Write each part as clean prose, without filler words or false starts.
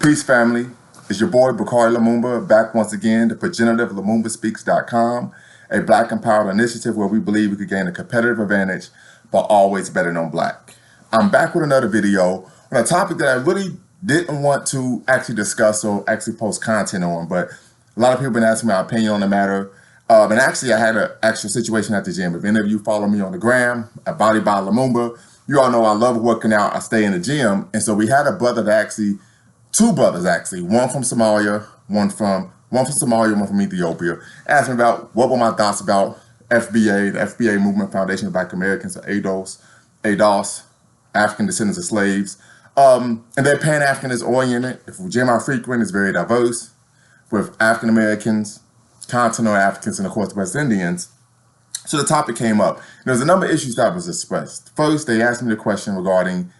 Peace, family. It's your boy, Bakari Lumumba, back once again to Pregenerative-LumumbaSpeaks.com, a Black empowered initiative where we believe we could gain a competitive advantage by always betting on Black. I'm back with another video on a topic that I really didn't want to actually discuss or actually post content on, but a lot of people have been asking my opinion on the matter. And actually, I had an actual situation at the gym. If any of you follow me on the gram, at Body by Lumumba, you all know I love working out. I stay in the gym. And so we had a brother that actually, two brothers actually, one from Somalia, one from Ethiopia, asked me about what were my thoughts about FBA, the FBA Movement Foundation of Black Americans, or ADOS, African Descendants of Slaves. And they're Pan-Africanist oriented. The gym I frequent is very diverse with African Americans, continental Africans, and of course the West Indians. So the topic came up. There's a number of issues that was expressed. First, they asked me the question regarding,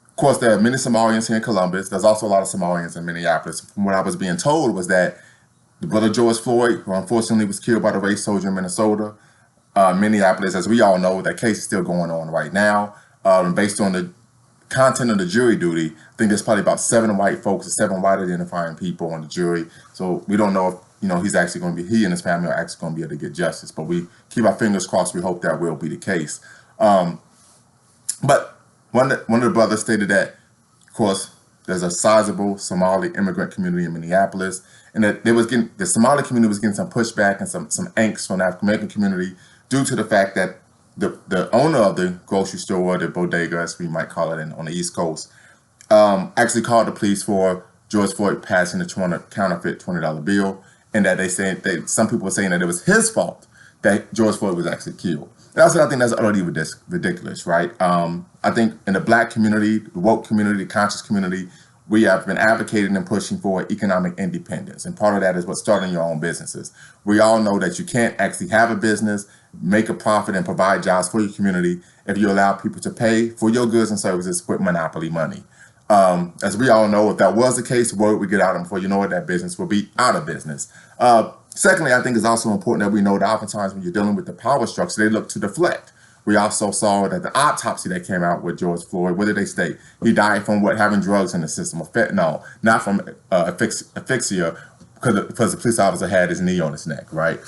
of course, there are many Somalians here in Columbus. There's also a lot of Somalians in Minneapolis. From what I was being told was that the brother George Floyd, who unfortunately was killed by the race soldier in Minnesota, Minneapolis, as we all know, that case is still going on right now. Based on the content of the jury duty, I think there's probably about 7 white folks or 7 white identifying people on the jury. So we don't know if he's actually going to be, he and his family are actually going to be able to get justice. But we keep our fingers crossed. We hope that will be the case. But one of the brothers stated that, of course, there's a sizable Somali immigrant community in Minneapolis, and that the Somali community was getting some pushback and some angst from the African American community due to the fact that the owner of the grocery store, the bodega, as we might call it on the East Coast, actually called the police for George Floyd passing the counterfeit $20 bill. And that some people were saying that it was his fault that George Floyd was actually killed. And I think that's utterly ridiculous, right? I think in the Black community, the woke community, the conscious community, we have been advocating and pushing for economic independence. And part of that is what starting your own businesses. We all know that you can't actually have a business, make a profit, and provide jobs for your community if you allow people to pay for your goods and services with monopoly money. As we all know, if that was the case, word would get out before you know it, that business will be out of business. Secondly, I think it's also important that we know that oftentimes when you're dealing with the power structure, they look to deflect. We also saw that the autopsy that came out with George Floyd, what did they state? He died from having drugs in the system, or fentanyl, not from asphyxia, because the police officer had his knee on his neck, right?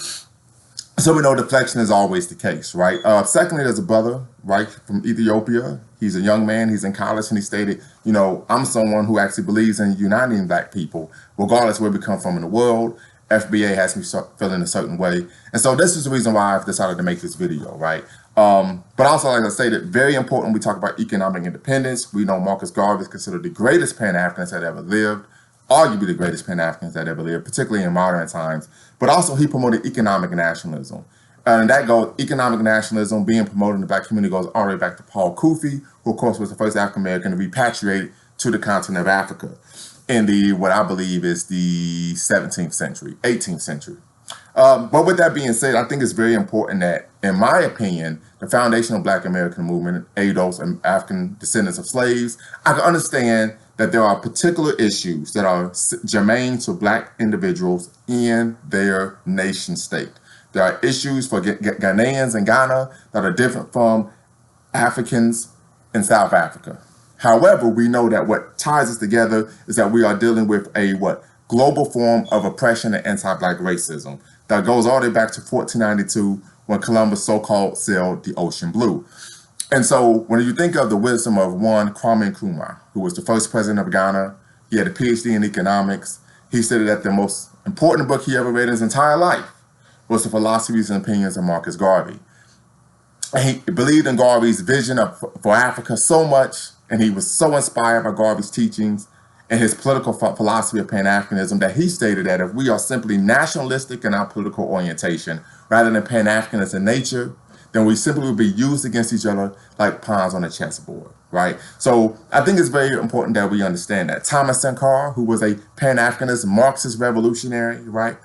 So we know deflection is always the case, right? Secondly, there's a brother, right, from Ethiopia. He's a young man, he's in college, and he stated, I'm someone who actually believes in uniting Black people, regardless of where we come from in the world. FBA has me feeling a certain way. And so this is the reason why I've decided to make this video, right? But also, like I stated, very important, we talk about economic independence. We know Marcus Garvey is considered the greatest Pan-Africanist that ever lived, arguably the greatest Pan-Africanist that ever lived, particularly in modern times. But also he promoted economic nationalism. And that goes, economic nationalism being promoted in the Black community goes all the way back to Paul Kufi, who of course was the first African-American to repatriate to the continent of Africa in what I believe is the 17th century, 18th century. But with that being said, I think it's very important that, in my opinion, the foundational Black American movement, ADOS, and African Descendants of Slaves, I can understand that there are particular issues that are germane to Black individuals in their nation state. There are issues for Ghanaians in Ghana that are different from Africans in South Africa. However, we know that what ties us together is that we are dealing with a global form of oppression and anti-Black racism that goes all the way back to 1492 when Columbus so-called sailed the ocean blue. And so when you think of the wisdom of one Kwame Nkrumah, who was the first president of Ghana, he had a PhD in economics. He said that the most important book he ever read in his entire life was The Philosophies and Opinions of Marcus Garvey. And he believed in Garvey's vision for Africa so much, and he was so inspired by Garvey's teachings and his political philosophy of Pan-Africanism that he stated that if we are simply nationalistic in our political orientation rather than Pan-Africanist in nature, then we simply will be used against each other like pawns on a chessboard, right? So I think it's very important that we understand that. Thomas Sankara, who was a Pan-Africanist Marxist revolutionary, right,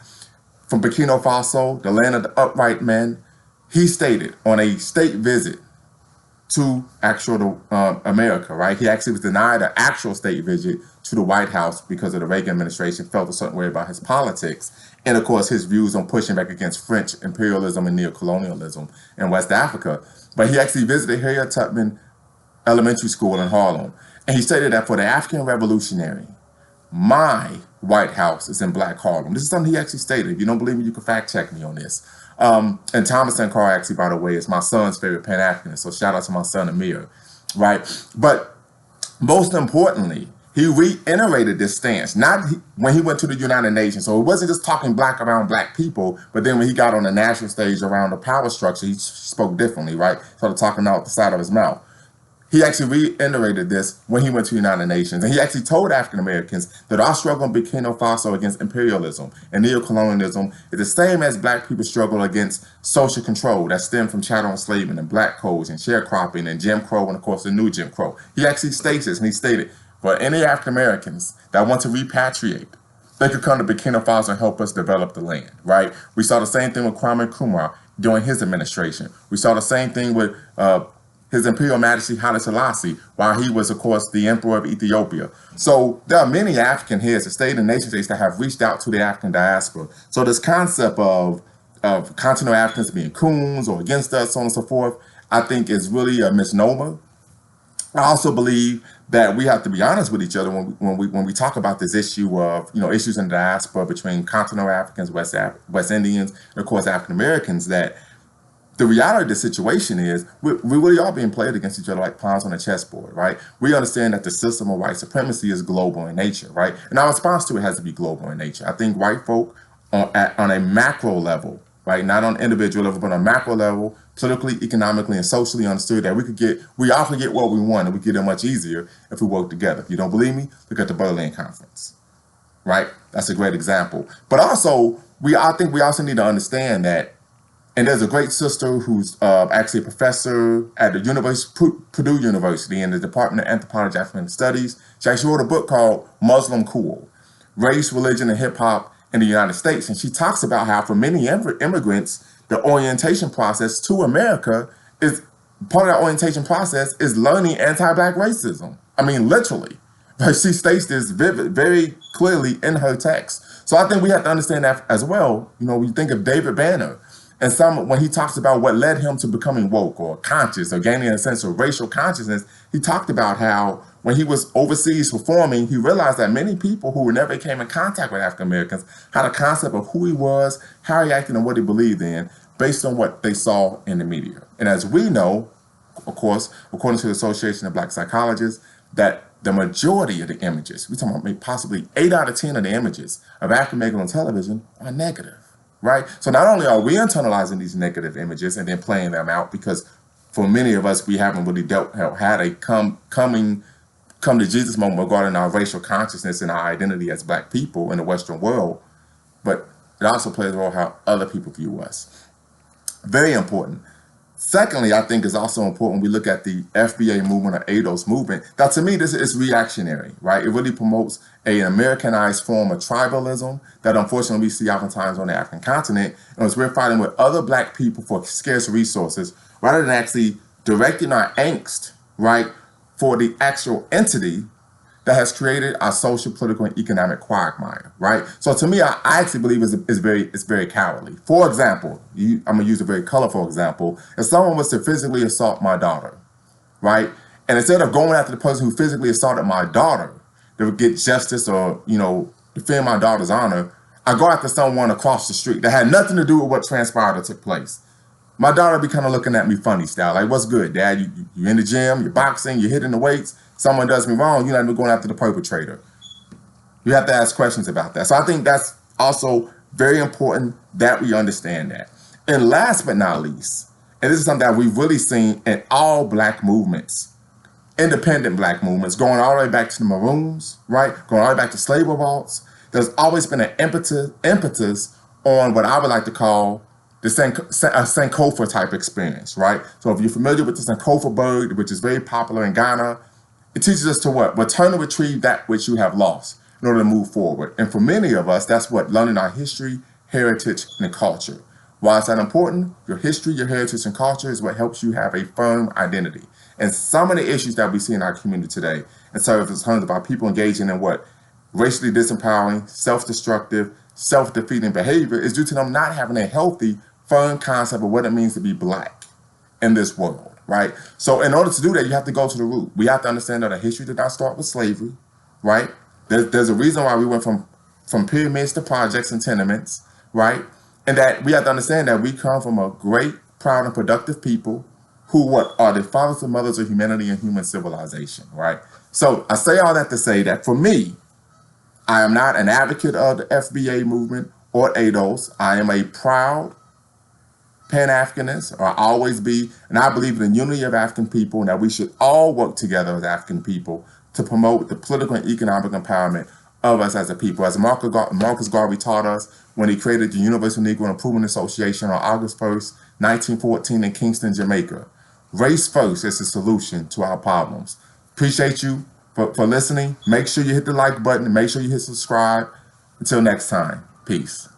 from Burkina Faso, the land of the upright men, he stated on a state visit to actual America, right? He actually was denied an actual state visit to the White House because of the Reagan administration felt a certain way about his politics. And of course, his views on pushing back against French imperialism and neocolonialism in West Africa. But he actually visited Harriet Tubman Elementary School in Harlem. And he stated that for the African revolutionary, my White House is in Black Harlem. This is something he actually stated. If you don't believe me, you can fact check me on this. And Thomas and Carr, actually, by the way, is my son's favorite Pan-Africanist. So shout out to my son, Amir, right? But most importantly, he reiterated this stance, not when he went to the United Nations. So it wasn't just talking black around black people, but then when he got on the national stage around the power structure, he spoke differently, right? Started talking out the side of his mouth. He actually reiterated this when he went to the United Nations. And he actually told African Americans that our struggle in Burkina Faso against imperialism and neocolonialism is the same as black people's struggle against social control that stemmed from chattel enslavement and black codes and sharecropping and Jim Crow and, of course, the new Jim Crow. He actually states this, and he stated, for any African Americans that want to repatriate, they could come to Burkina Faso and help us develop the land, right? We saw the same thing with Kwame Nkrumah during his administration. We saw the same thing with His Imperial Majesty Haile Selassie, while he was, of course, the Emperor of Ethiopia. So there are many African heads of state and nation states that have reached out to the African diaspora. So this concept of continental Africans being coons or against us, so on and so forth, I think is really a misnomer. I also believe that we have to be honest with each other when we talk about this issue of, issues in the diaspora between continental Africans, West Indians, and of course African Americans, that the reality of the situation is we really are being played against each other like pawns on a chessboard, right? We understand that the system of white supremacy is global in nature, right? And our response to it has to be global in nature. I think white folk on a macro level, right, not on an individual level, but on a macro level, politically, economically, and socially understood that we often get what we want, and we get it much easier if we work together. If you don't believe me, look at the Berlin Conference, right? That's a great example. But also, I think we also need to understand that, and there's a great sister who's actually a professor at the Purdue University in the Department of Anthropology and African Studies. She actually wrote a book called Muslim Cool, Race, Religion, and Hip Hop in the United States. And she talks about how for many immigrants, the orientation process to America is part of that orientation process is learning anti-Black racism. I mean, literally. But she states this very clearly in her text. So I think we have to understand that as well. When you think of David Banner, and when he talks about what led him to becoming woke or conscious or gaining a sense of racial consciousness, he talked about how when he was overseas performing, he realized that many people who never came in contact with African Americans had a concept of who he was, how he acted, and what he believed in based on what they saw in the media. And as we know, of course, according to the Association of Black Psychologists, that the majority of the images, we're talking about possibly 8 out of 10 of the images of African Americans on television are negative. Right? So not only are we internalizing these negative images and then playing them out, because for many of us, we haven't really had a come to Jesus moment regarding our racial consciousness and our identity as Black people in the Western world, but it also plays a role how other people view us. Very important. Secondly, I think it's also important we look at the FBA movement or ADOS movement. That to me, this is reactionary, right? It really promotes an Americanized form of tribalism that unfortunately we see oftentimes on the African continent. And as we're fighting with other Black people for scarce resources, rather than actually directing our angst, right, for the actual entity that has created our social, political, and economic quagmire, right? So to me, I actually believe it's very cowardly. For example, I'm gonna use a very colorful example. If someone was to physically assault my daughter, right? And instead of going after the person who physically assaulted my daughter to get justice or, defend my daughter's honor, I go after someone across the street that had nothing to do with what transpired or took place. My daughter be kind of looking at me funny style, like, what's good, Dad? You in the gym, you're boxing, you're hitting the weights, someone does me wrong, you're not even going after the perpetrator. You have to ask questions about that. So I think that's also very important that we understand that. And last but not least, and this is something that we've really seen in all Black movements, independent Black movements, going all the way back to the Maroons, right? Going all the way back to slave revolts, there's always been an impetus on what I would like to call a Sankofa type experience, right? So if you're familiar with the Sankofa bird, which is very popular in Ghana, it teaches us to what? Return and retrieve that which you have lost in order to move forward. And for many of us, that's what learning our history, heritage, and culture. Why is that important? Your history, your heritage, and culture is what helps you have a firm identity. And some of the issues that we see in our community today, and so if it's terms about people engaging in what? Racially disempowering, self-destructive, self-defeating behavior is due to them not having a healthy, firm concept of what it means to be Black in this world, right? So in order to do that, you have to go to the root. We have to understand that our history did not start with slavery, right? There's a reason why we went from pyramids to projects and tenements, right? And that we have to understand that we come from a great, proud, and productive people who what are the fathers and mothers of humanity and human civilization, right? So I say all that to say that for me, I am not an advocate of the FBA movement or ADOS. I am a proud Pan-Africanist, or I always be, and I believe in the unity of African people and that we should all work together as African people to promote the political and economic empowerment of us as a people. As Marcus Garvey taught us when he created the Universal Negro Improvement Association on August 1st, 1914 in Kingston, Jamaica. Race first is the solution to our problems. Appreciate you for listening. Make sure you hit the like button and make sure you hit subscribe. Until next time, peace.